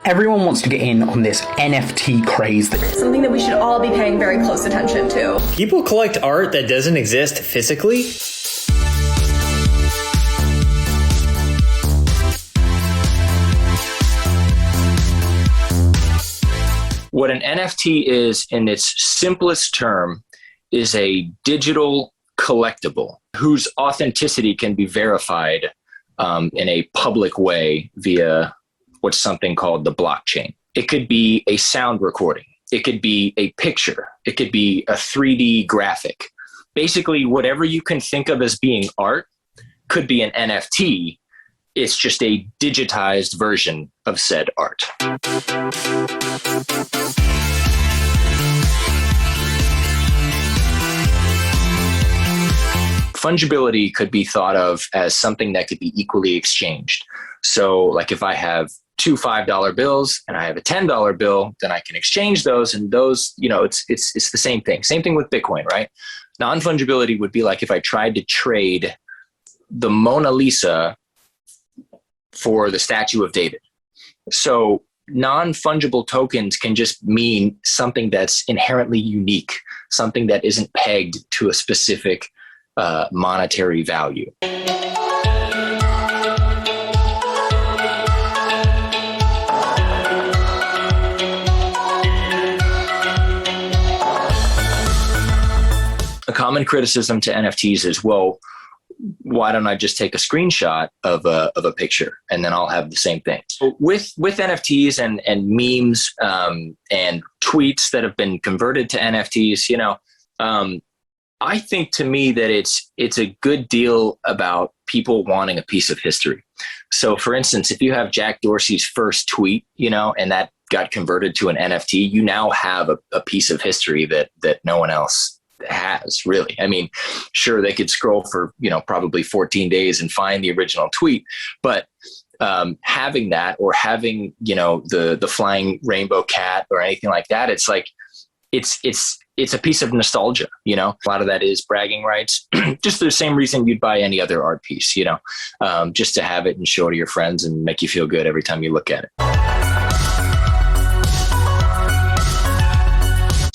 Everyone wants to get in on this NFT craze. Something that we should all be paying very close attention to. People collect art that doesn't exist physically. What an NFT is, in its simplest term, is a digital collectible whose authenticity can be verified in a public way via what's something called the blockchain. It could be a sound recording. It could be a picture. It could be a 3D graphic. Basically, whatever you can think of as being art could be an NFT. It's just a digitized version of said art. Fungibility could be thought of as something that could be equally exchanged. So like if I have two $5 bills and I have a $10 bill, then I can exchange those, and those, it's the same thing. Same thing with Bitcoin, right? Non-fungibility would be like if I tried to trade the Mona Lisa for the statue of David. So non-fungible tokens can just mean something that's inherently unique, something that isn't pegged to a specific monetary value. A common criticism to NFTs is, well, why don't I just take a screenshot of a picture and then I'll have the same thing? So with NFTs and memes and tweets that have been converted to NFTs, I think to me that it's a good deal about people wanting a piece of history. So for instance, if you have Jack Dorsey's first tweet, and that got converted to an NFT, you now have a piece of history that no one else has, really. I mean, sure, they could scroll for, probably 14 days and find the original tweet, but having that, or having, the flying rainbow cat or anything like that, it's like, it's a piece of nostalgia, A lot of that is bragging rights, just the same reason you'd buy any other art piece, just to have it and show it to your friends and make you feel good every time you look at it.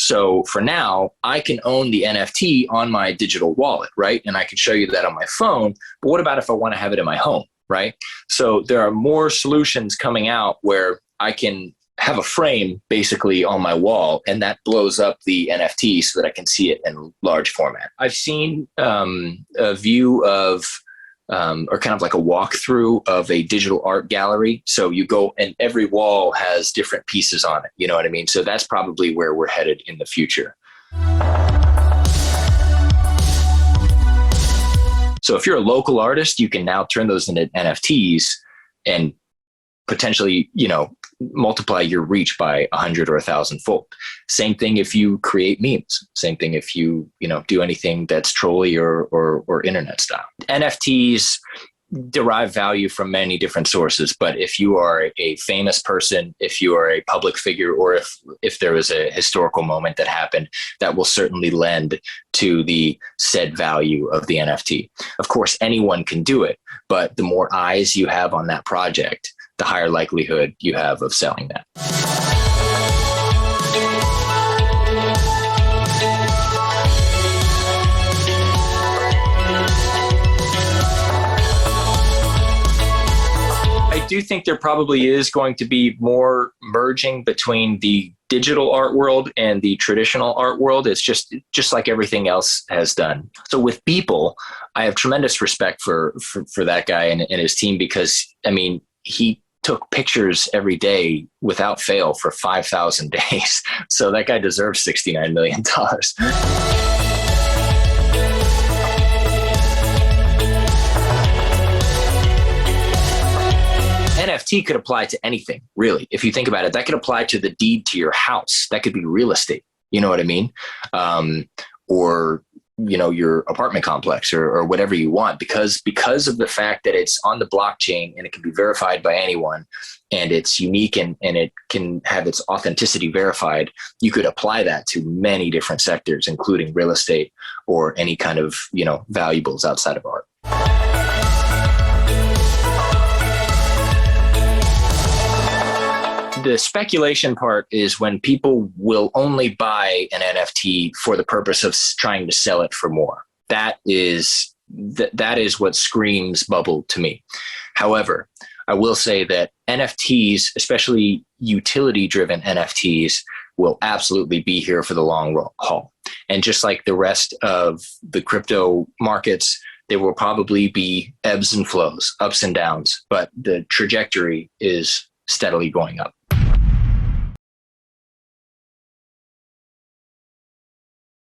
So for now, I can own the NFT on my digital wallet, right? And I can show you that on my phone. But what about if I want to have it in my home, right? So there are more solutions coming out where I can have a frame basically on my wall, and that blows up the NFT so that I can see it in large format. I've seen a view of or kind of like a walkthrough of a digital art gallery. So you go and every wall has different pieces on it. You know what I mean? So that's probably where we're headed in the future. So if you're a local artist, you can now turn those into NFTs and potentially, multiply your reach by 100 or 1,000 fold. Same thing if you create memes. Same thing if you, do anything that's trolly or internet style. NFTs derive value from many different sources, but if you are a famous person, if you are a public figure, or if there was a historical moment that happened, that will certainly lend to the said value of the NFT. Of course, anyone can do it, but the more eyes you have on that project, the higher likelihood you have of selling that. I do think there probably is going to be more merging between the digital art world and the traditional art world. It's just like everything else has done. So with Beeple, I have tremendous respect for that guy and his team, because, he took pictures every day without fail for 5,000 days. So that guy deserves $69 million. NFT could apply to anything, really. If you think about it, that could apply to the deed to your house. That could be real estate. You know what I mean? Or your apartment complex or whatever you want, because of the fact that it's on the blockchain and it can be verified by anyone, and it's unique and it can have its authenticity verified. You could apply that to many different sectors, including real estate or any kind of, valuables outside of art. The speculation part is when people will only buy an NFT for the purpose of trying to sell it for more. That is what screams bubble to me. However, I will say that NFTs, especially utility-driven NFTs, will absolutely be here for the long haul. And just like the rest of the crypto markets, there will probably be ebbs and flows, ups and downs, but the trajectory is steadily going up.